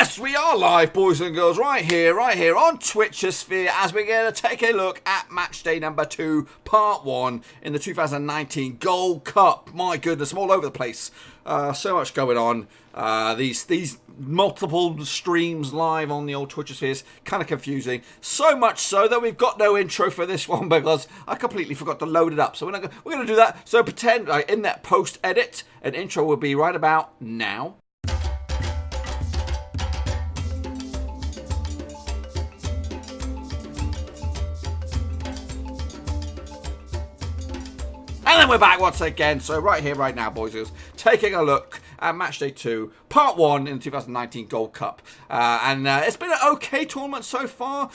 Yes, we are live, boys and girls, right here on Twitchosphere, as we're going to take a look at Matchday number 2, part 1 in the 2019 Gold Cup. My goodness, I'm all over the place. So much going on. These multiple streams live on the old Twitchosphere is kind of confusing. So much so that we've got no intro for this one because I completely forgot to load it up. So we're going to do that. So pretend in that post edit, an intro will be right about now. And then we're back once again. So right here, right now, boys and girls, taking a look at Matchday 2, Part 1 in the 2019 Gold Cup. And it's been an okay tournament so far.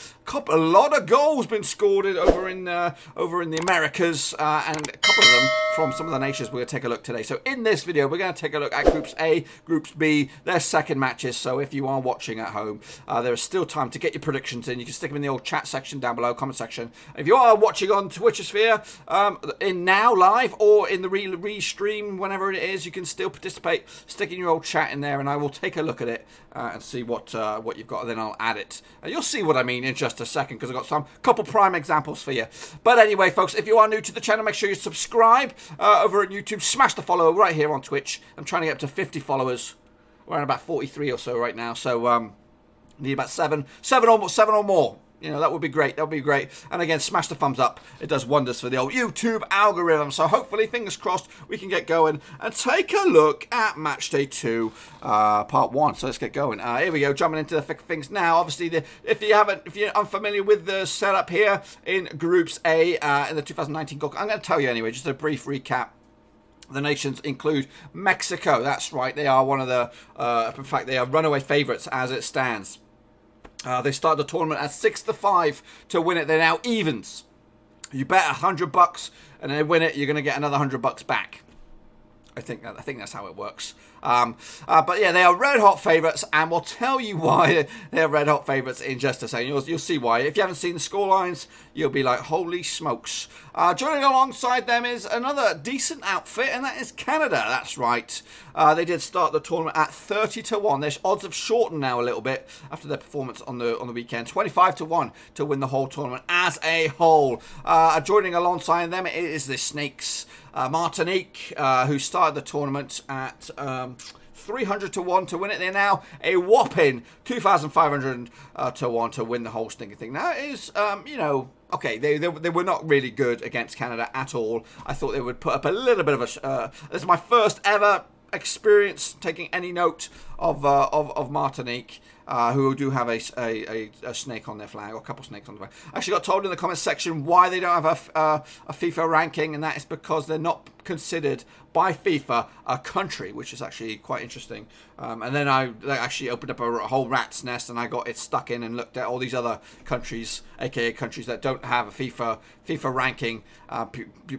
A lot of goals been scored over in the Americas, and a couple of them from some of the nations we're going to take a look today. So in this video, we're going to take a look at Groups A, Groups B, their second matches. So if you are watching at home, there is still time to get your predictions in. You can stick them in the old chat section down below, comment section. If you are watching on Twitchosphere, in now live or in the re-stream, whenever it is, you can still participate. Stick in your old chat in there, and I will take a look at it and see what you've got, and then I'll add it. You'll see what I mean in just a second, because I've got some couple prime examples for you. But anyway, folks, if you are new to the channel, make sure you subscribe over at YouTube. Smash the follow right here on Twitch. I'm trying to get up to 50 followers. We're at about 43 or so right now, so need about seven or more. You know, that would be great. That would be great. And again, smash the thumbs up. It does wonders for the old YouTube algorithm. So hopefully, fingers crossed, we can get going and take a look at Matchday 2, Part 1. So let's get going. Here we go, jumping into the thick of things now. Obviously, if you're unfamiliar with the setup here in Groups A in the 2019 Gold Cup, I'm going to tell you anyway, just a brief recap. The nations include Mexico. That's right. They are one of the, in fact, they are runaway favourites as it stands. They started the tournament at 6-5 to win it. They're now evens. You bet $100 and they win it, you're going to get another $100 back. I think that's how it works. But yeah, they are red hot favourites, and we'll tell you why they're red hot favourites in just a second. You'll see why. If you haven't seen the scorelines, you'll be like, holy smokes. Joining alongside them is another decent outfit, and that is Canada. That's right. They did start the tournament at 30-1. Their odds have shortened now a little bit after their performance on the weekend. 25-1 to win the whole tournament as a whole. Joining alongside them is the Snakes. Martinique, who started the tournament at 300-1 to win it. They're now a whopping 2,500 to 1 to win the whole stinking thing. Now, it is, you know, okay, they were not really good against Canada at all. I thought they would put up a little bit of a... this is my first ever experience taking any note of Martinique. Who do have a snake on their flag, or a couple snakes on the flag. I actually got told in the comments section why they don't have a FIFA ranking, and that is because they're not considered by FIFA a country, which is actually quite interesting. And then they actually opened up a whole rat's nest, and I got it stuck in and looked at all these other countries, aka countries that don't have a FIFA ranking,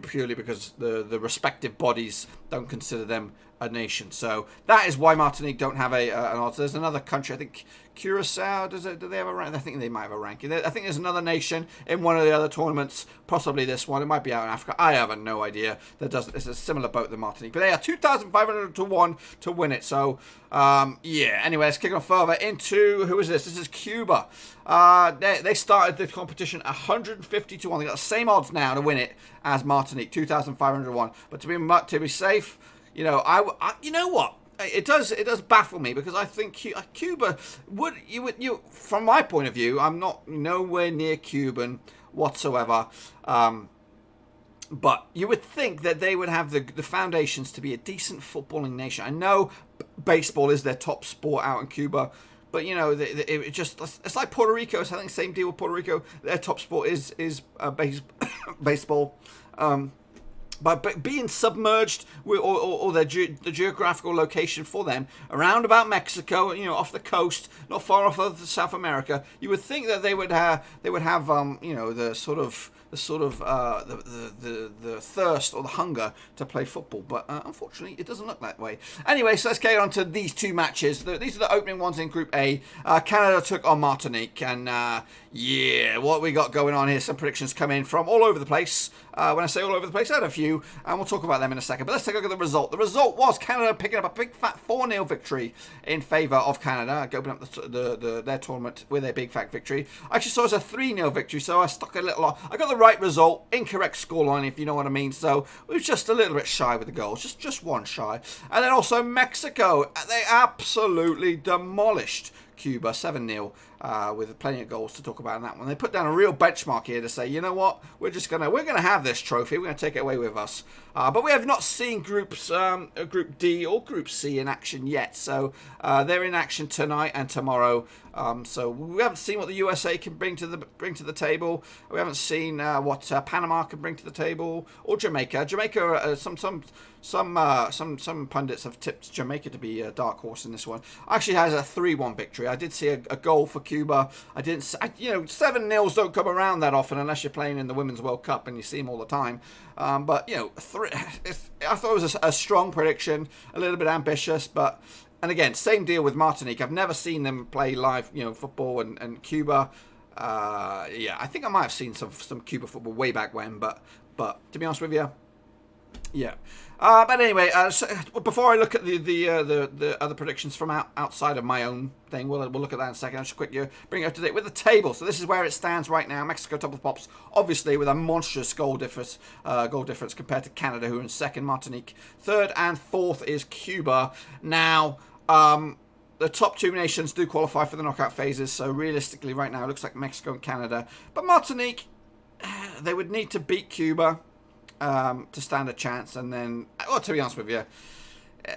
purely because the respective bodies don't consider them a nation. So that is why Martinique don't have an odds. There's another country, I think Curaçao, do they have a rank? I think they might have a ranking. I think there's another nation in one of the other tournaments, possibly this one. It might be out in Africa. I have no idea. It's a similar boat than Martinique. But they are 2,500 to 1 to win it. So, yeah. Anyway, let's kick on further into, who is this? This is Cuba. They started the competition 150 to 1. They got the same odds now to win it as Martinique, 2,500 to 1. But to be safe, you know, you know what? It does baffle me, because I think Cuba would from my point of view, I'm not nowhere near Cuban whatsoever, but you would think that they would have the foundations to be a decent footballing nation. I know baseball is their top sport out in Cuba, but you know, it's like Puerto Rico. It's I think the same deal with Puerto Rico. Their top sport is baseball. But being submerged, or the geographical location for them around about Mexico, you know, off the coast, not far off of South America, you would think that they would have you know, the sort of the thirst or the hunger to play football, but unfortunately it doesn't look that way. Anyway, so let's get on to these two matches. These are the opening ones in Group A. Canada took on Martinique, and yeah, what we got going on here, some predictions come in from all over the place. When I say all over the place, I had a few, and we'll talk about them in a second. But let's take a look at the result. The result was Canada picking up a big fat 4-0 victory in favour of Canada, opening up their tournament with a big fat victory. I actually saw it as a 3-0 victory, so I stuck a little on. I got the right result, incorrect scoreline, if you know what I mean. So we were just a little bit shy with the goals, just one shy. And then also Mexico, they absolutely demolished Cuba 7-0 with plenty of goals to talk about in that one. They put down a real benchmark here to say, you know what, we're gonna have this trophy, we're gonna take it away with us. But we have not seen Group D or Group C in action yet, so they're in action tonight and tomorrow. So we haven't seen what the USA can bring to the table. We haven't seen what Panama can bring to the table, or Jamaica. Jamaica, some pundits have tipped Jamaica to be a dark horse in this one. Actually has a 3-1 victory. I did see a goal for Cuba. 7-0s don't come around that often unless you're playing in the Women's World Cup and you see them all the time. But I thought it was a strong prediction, a little bit ambitious, but. And again, same deal with Martinique. I've never seen them play live, football and Cuba. Yeah, I think I might have seen some Cuba football way back when, but to be honest with you, yeah. But anyway, so before I look at the other predictions from outside of my own thing, we'll look at that in a second. I'll just quickly bring it up to date with the table. So this is where it stands right now. Mexico top of the pops, obviously with a monstrous goal difference compared to Canada, who are in second. Martinique third, and fourth is Cuba. Now, the top two nations do qualify for the knockout phases. So realistically, right now, it looks like Mexico and Canada. But Martinique, they would need to beat Cuba to stand a chance, and then, well, to be honest with you,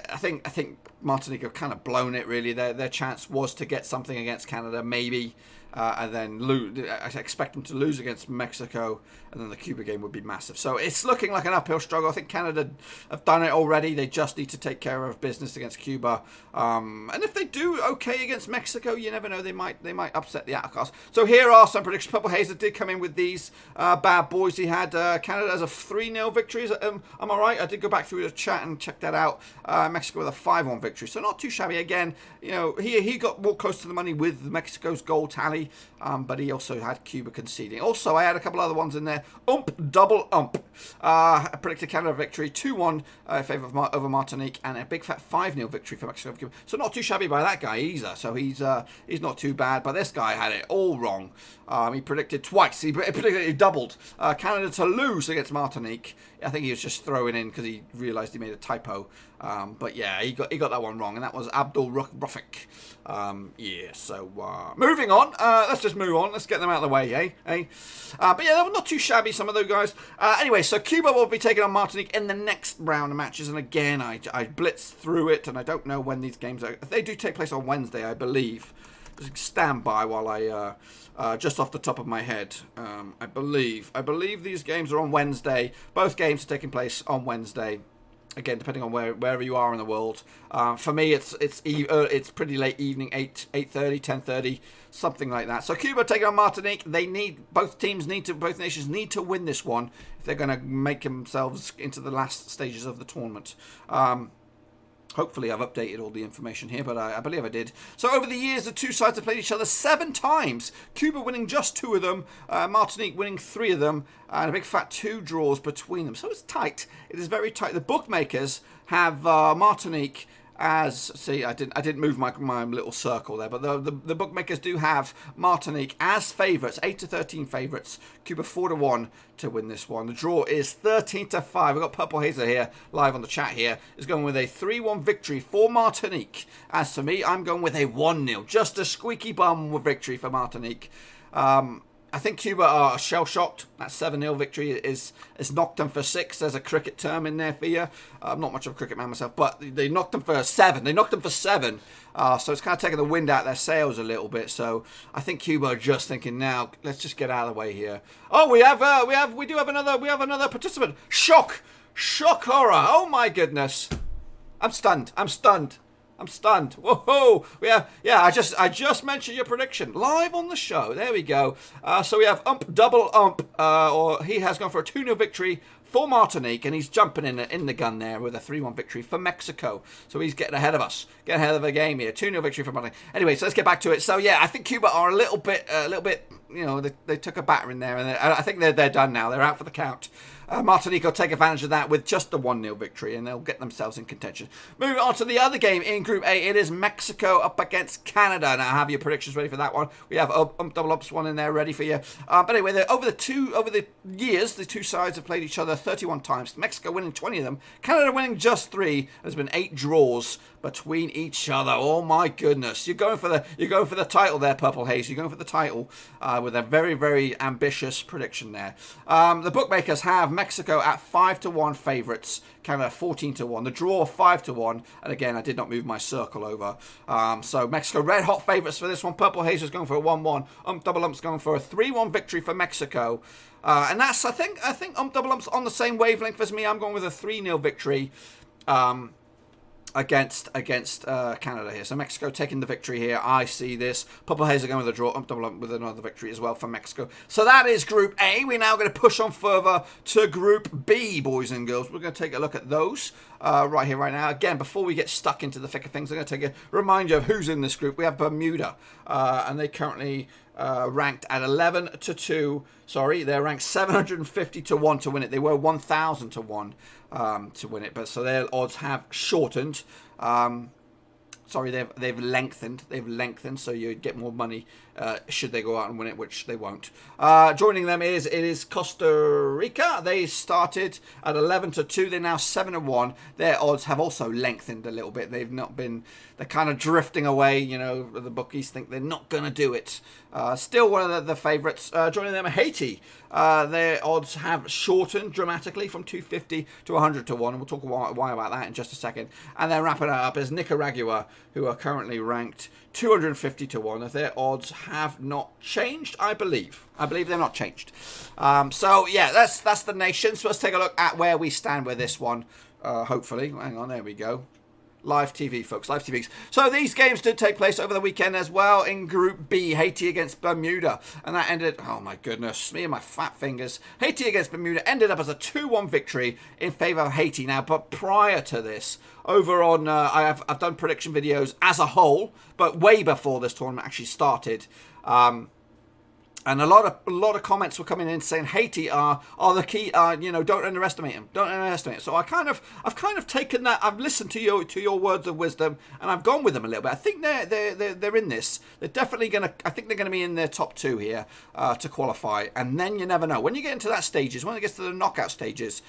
I think Martinique have kind of blown it. Really, their chance was to get something against Canada, maybe, and then lose. I expect them to lose against Mexico, and then the Cuba game would be massive. So it's looking like an uphill struggle. I think Canada have done it already. They just need to take care of business against Cuba, and if they do okay against Mexico, you never know. They might upset the outcast. So here are some predictions. Purple Hazer did come in with these bad boys. He had Canada as a 3-0 victory. Am I right? I did go back through the chat and check that out. Mexico with a 5-1 victory. So not too shabby. Again, he got more close to the money with Mexico's goal tally, but he also had Cuba conceding. Also, I had a couple other ones in there. Double ump. I predicted Canada victory 2-1 in favour of over Martinique, and a big fat 5-0 victory for Mexico. Cuba. So not too shabby by that guy either. So he's not too bad. But this guy had it all wrong. He predicted twice. He predicted he doubled Canada to lose against Martinique. I think he was just throwing in because he realised he made a typo. But yeah, he got that one wrong, and that was Abdul Rufik. Yeah, so moving on. Let's just move on. Let's get them out of the way, eh? But yeah, they were not too shabby, some of those guys. Anyway, so Cuba will be taking on Martinique in the next round of matches, and again, I blitzed through it, and I don't know when these games are. They do take place on Wednesday, I believe. Just stand by while I just off the top of my head, I believe these games are on Wednesday. Both games are taking place on Wednesday. Again, depending on wherever you are in the world. For me, it's pretty late evening, 8:30, 10:30, something like that. So Cuba taking on Martinique. Both nations need to win this one if they're going to make themselves into the last stages of the tournament. Hopefully I've updated all the information here, but I believe I did. So over the years, the two sides have played each other 7 times. Cuba winning just 2 of them, Martinique winning 3 of them, and a big fat 2 draws between them. So it's tight. It is very tight. The bookmakers have Martinique as, see, I didn't move my little circle there, but the bookmakers do have Martinique as favourites, 8-13 favourites. Cuba 4-1 to win this one. The draw is 13-5. We've got Purple Hazer here, live on the chat here, is going with a 3-1 victory for Martinique. As for me, I'm going with a 1-0, just a squeaky bum victory for Martinique. I think Cuba are shell-shocked. That 7-0 victory is knocked them for 6. There's a cricket term in there for you. I'm not much of a cricket man myself, but they knocked them for 7. They knocked them for 7. So it's kind of taking the wind out of their sails a little bit. So I think Cuba are just thinking, now let's just get out of the way here. Oh, we have another participant. Shock horror. Oh my goodness. I'm stunned. I'm stunned. Whoa! Yeah. I just mentioned your prediction live on the show. There we go. So we have double or he has gone for a 2-0 victory for Martinique, and he's jumping in the gun there with a 3-1 victory for Mexico. So he's getting ahead of us, getting ahead of the game here. 2-0 victory for Martinique. Anyway, so let's get back to it. So yeah, I think Cuba are a little bit. You know, they took a batter in there, and I think they're done now. They're out for the count. Martinique will take advantage of that with just the 1-0 victory, and they'll get themselves in contention. Moving on to the other game in Group A, it is Mexico up against Canada. Now, have your predictions ready for that one? We have double ups one in there ready for you. But anyway, over the years, the two sides have played each other 31 times. Mexico winning 20 of them, Canada winning just 3. There's been 8 draws between each other. Oh my goodness! You're going for the title there, Purple Haze. You're going for the title with a very, very ambitious prediction there. The bookmakers have Mexico at 5-1 favourites, Canada 14-1. The draw 5-1, and again, I did not move my circle over. So Mexico red hot favourites for this one. Purple Haze is going for a 1-1. Double Ump's going for a 3-1 victory for Mexico, and that's I think Double Ump's on the same wavelength as me. I'm going with a 3-0 victory. Against Canada here. So Mexico taking the victory here. I see this. Purple Haze are going with a draw. Double up with another victory as well for Mexico. So that is Group A. We're now going to push on further to Group B, boys and girls. We're going to take a look at those right here, right now. Again, before we get stuck into the thick of things, I'm going to take a reminder of who's in this group. We have Bermuda, and they currently ranked at 11-2. Sorry, they're ranked 750-1 to win it. They were 1,000-1 to win it, but so their odds have shortened. Sorry, they've lengthened. They've lengthened, so you'd get more money should they go out and win it, which they won't. Joining them is Costa Rica. They started at 11-2. They're now 7-1. Their odds have also lengthened a little bit. They've not been. They're kind of drifting away. You know, the bookies think they're not going to do it. Still one of the favourites. Joining them, Haiti. Their odds have shortened dramatically from 250 to 100-1. And we'll talk why about that in just a second. And then wrapping it up is Nicaragua, who are currently ranked 250-1. Their odds have not changed, I believe. I believe they're not changed. So yeah, that's the nation. So let's take a look at where we stand with this one. Hopefully, hang on, there we go. Live TV, folks, live TVs. So these games did take place over the weekend as well in Group B. Haiti against Bermuda. And that ended, oh my goodness, me and my fat fingers. Haiti against Bermuda ended up as a 2-1 victory in favour of Haiti. Now, but prior to this, over on, I've done prediction videos as a whole, but way before this tournament actually started. And a lot of comments were coming in saying Haiti are the key. You know, don't underestimate them. Don't underestimate it. So I've kind of taken that. I've listened to your words of wisdom, and I've gone with them a little bit. I think they're in this. They're definitely gonna. I think they're gonna be in their top 2 here to qualify. And then you never know. When you get into that stages, when it gets to the knockout stages,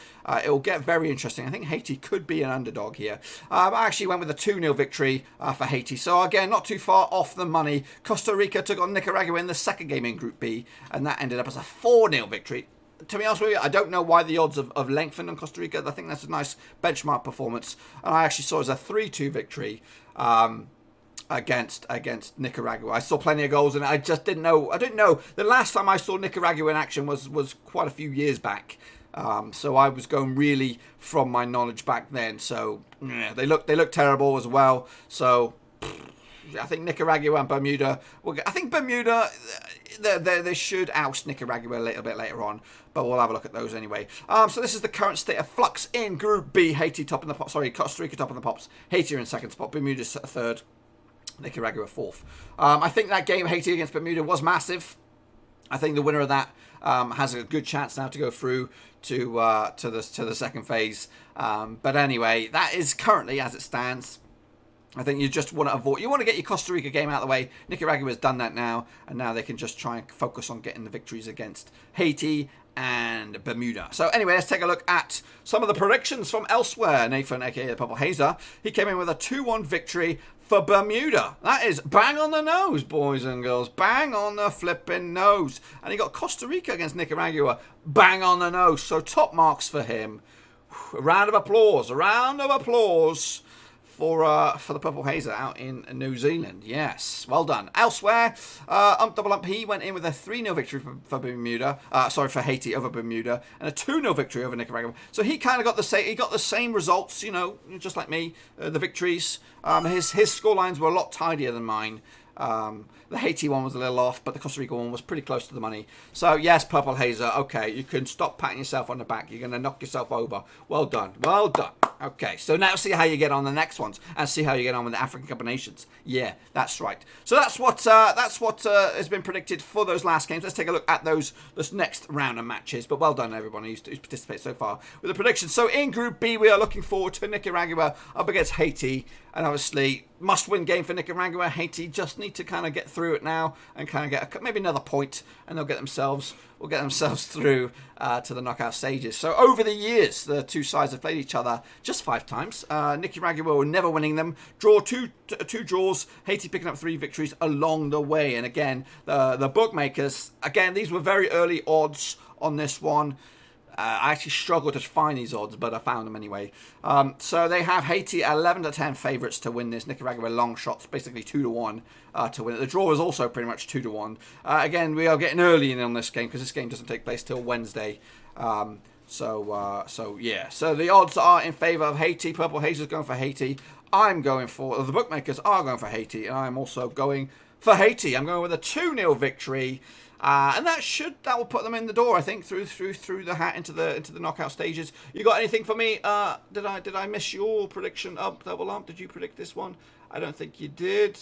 it will get very interesting. I think Haiti could be an underdog here. I actually went with a 2-0 victory for Haiti. So again, not too far off the money. Costa Rica took on Nicaragua in the second game in Group B, and that ended up as a 4-0 victory. To be honest with you, I don't know why the odds of lengthened on Costa Rica. I think that's a nice benchmark performance. And I actually saw it as a 3-2 victory against Nicaragua. I saw plenty of goals, and I just didn't know. I didn't know. The last time I saw Nicaragua in action was quite a few years back. So I was going really from my knowledge back then. So yeah, they look terrible as well. So I think Nicaragua and Bermuda. I think Bermuda they should oust Nicaragua a little bit later on, but we'll have a look at those anyway. So this is the current state of flux in Group B. Haiti top in the pops. Sorry, Costa Rica top in the pops. Haiti are in second spot. Bermuda's third. Nicaragua fourth. I think that game Haiti against Bermuda was massive. I think the winner of that has a good chance now to go through to the second phase. But anyway, that is currently as it stands. I think you just want to avoid. You want to get your Costa Rica game out of the way. Nicaragua has done that now, and now they can just try and focus on getting the victories against Haiti and Bermuda. So anyway, let's take a look at some of the predictions from elsewhere. Nathan, aka the Purple Hazer, he came in with a 2-1 victory for Bermuda. That is bang on the nose, boys and girls. Bang on the flipping nose. And he got Costa Rica against Nicaragua. Bang on the nose. So top marks for him. A round of applause. A round of applause for the Purple Hazer out in New Zealand. Yes, well done. Elsewhere, Double Ump, he went in with a 3-0 victory for Bermuda. For Haiti over Bermuda, and a 2-0 victory over Nicaragua. So he kind of got the same. He got the same results, you know, just like me. The victories. His score lines were a lot tidier than mine. The Haiti one was a little off, but the Costa Rica one was pretty close to the money. So, yes, Purple Hazer, okay, you can stop patting yourself on the back. You're going to knock yourself over. Well done. Well done. Okay, so now see how you get on the next ones, and see how you get on with the African Cup of Nations. Yeah, that's right. So that's what has been predicted for those last games. Let's take a look at this next round of matches. But well done, everybody who's participated so far with the predictions. So in Group B, we are looking forward to Nicaragua up against Haiti, and obviously must-win game for Nicaragua. Haiti just need to kind of get through it now and kind of get maybe another point, and they'll get themselves through to the knockout stages. So over the years, the two sides have played each other just 5 times. Nicaragua were never winning them. Two draws. Haiti picking up 3 victories along the way. And again, the bookmakers, again, these were very early odds on this one. I actually struggled to find these odds, but I found them anyway. So they have Haiti 11-10 favourites to win this. Nicaragua long shots, basically 2-1 to win it. The draw is also pretty much 2-1. Again, we are getting early in on this game because this game doesn't take place till Wednesday. So yeah. So the odds are in favour of Haiti. Purple Hazer's going for Haiti. I'm going for the bookmakers are going for Haiti, and I'm also going for Haiti. I'm going with a 2-0 victory. And that will put them in the door, I think, through the hat into the knockout stages. You got anything for me? Did I miss your prediction? Double Ump, did you predict this one? I don't think you did.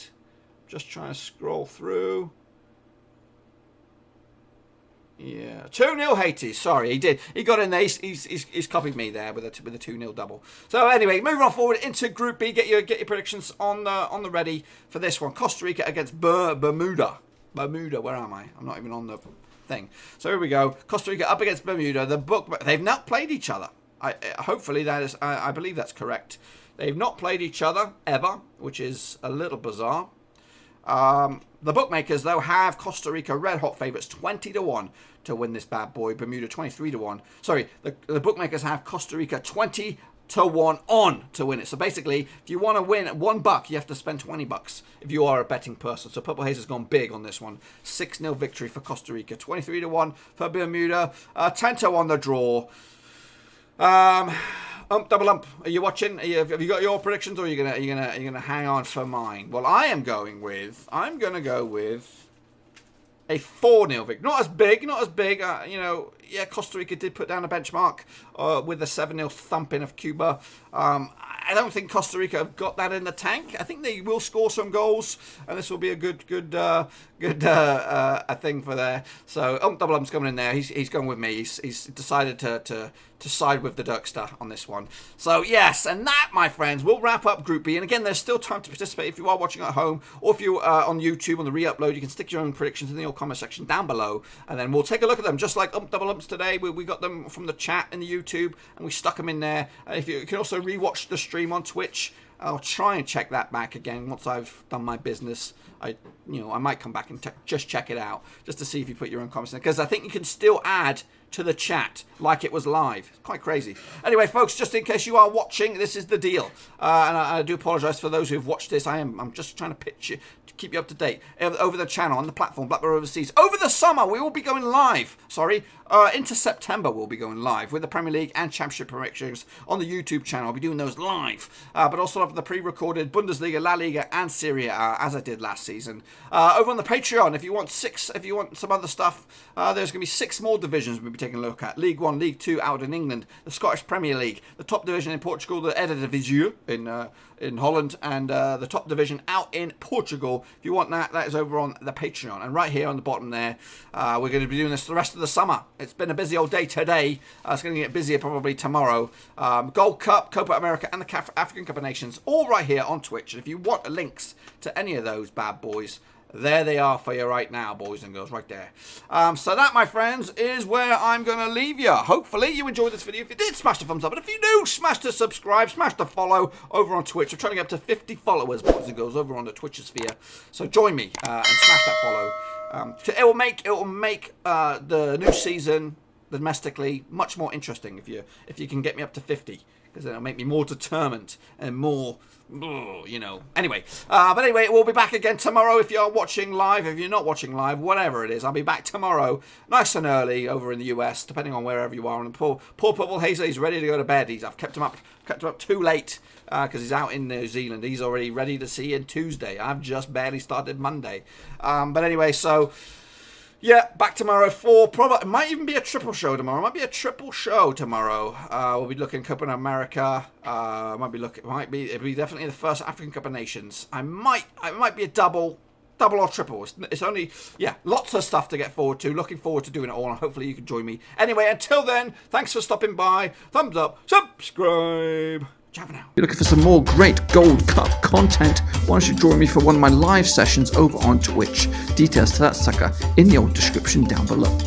Just trying to scroll through. Yeah, 2-0 Haiti. Sorry, he did. He got in there. He's copied me there with a 2-0 double. So anyway, moving on forward into Group B. Get your predictions on the ready for this one. Costa Rica against Bermuda. Bermuda, where am I? I'm not even on the thing. So here we go. Costa Rica up against Bermuda. They've not played each other. Hopefully that is. I believe that's correct. They've not played each other ever, which is a little bizarre. The bookmakers, though, have Costa Rica red hot favourites 20-1 to win this bad boy. Bermuda 23-1. Sorry, the bookmakers have Costa Rica 20-1 on to win it. So basically, if you want to win $1, you have to spend $20 if you are a betting person. So Purple Haze has gone big on this one. 6-0 victory for Costa Rica. 23-1 for Bermuda. 10-1 the draw. Double Ump, are you watching? Have you got your predictions, or are you gonna hang on for mine? Well, I'm gonna go with a 4-0 victory. Not as big. Yeah, Costa Rica did put down a benchmark with a 7-0 thumping of Cuba. I don't think Costa Rica have got that in the tank. I think they will score some goals, and this will be a good thing for there. So Double Ump's coming in there. He's going with me. He's decided to side with the Dirkster on this one. So yes, and that, my friends, will wrap up Group B. And again, there's still time to participate if you are watching at home, or if you are on YouTube on the re-upload. You can stick your own predictions in the comment section down below, and then we'll take a look at them. Just like Double Umps today, we got them from the chat in the YouTube, and we stuck them in there. If you can also rewatch the stream on Twitch. I'll try and check that back again once I've done my business. I might come back and just check it out, just to see if you put your own comments in, because I think you can still add to the chat like it was live. It's quite crazy. Anyway, folks, just in case you are watching, this is the deal. And I do apologise for those who've watched this. I'm just trying to pitch you, to keep you up to date over the channel on the platform Blackbird Overseas. Over the summer, we will be going live. Into September, we'll be going live with the Premier League and Championship predictions on the YouTube channel. I'll be doing those live, but also have the pre-recorded Bundesliga, La Liga, and Serie A, as I did last season. Over on the Patreon, if you want some other stuff, there's going to be 6 more divisions we'll be taking a look at. League 1, League 2 out in England, the Scottish Premier League, the top division in Portugal, the Eredivisie in Holland, and the top division out in Portugal. If you want that is over on the Patreon. And right here on the bottom there, we're going to be doing this the rest of the summer. It's been a busy old day today. It's going to get busier probably tomorrow. Gold Cup, Copa America, and the African Cup of Nations, all right here on Twitch. And if you want links to any of those bad boys, there they are for you right now, boys and girls, right there. So that, my friends, is where I'm going to leave you. Hopefully you enjoyed this video. If you did, smash the thumbs up. And if you do, smash the subscribe, smash the follow over on Twitch. I'm trying to get up to 50 followers, boys and girls, over on the Twitch sphere. So join me and smash that follow. It will make the new season domestically much more interesting if you can get me up to 50. because it'll make me more determined and more, you know. Anyway, but anyway, we'll be back again tomorrow if you're watching live. If you're not watching live, whatever it is, I'll be back tomorrow, nice and early over in the US, depending on wherever you are. And poor Purple Hazel, he's ready to go to bed. I've kept him up too late because he's out in New Zealand. He's already ready to see you Tuesday. I've just barely started Monday. But anyway, so yeah, back tomorrow for probably, it might even be a triple show tomorrow. It might be a triple show tomorrow. We'll be looking Cup in America. It'll be definitely the first African Cup of Nations. It might be a double or triple. It's only, yeah, lots of stuff to get forward to. Looking forward to doing it all, and hopefully you can join me. Anyway, until then, thanks for stopping by. Thumbs up, subscribe. Ciao for now. If you're looking for some more great Gold Cup content, why don't you join me for one of my live sessions over on Twitch? Details to that sucker in the old description down below.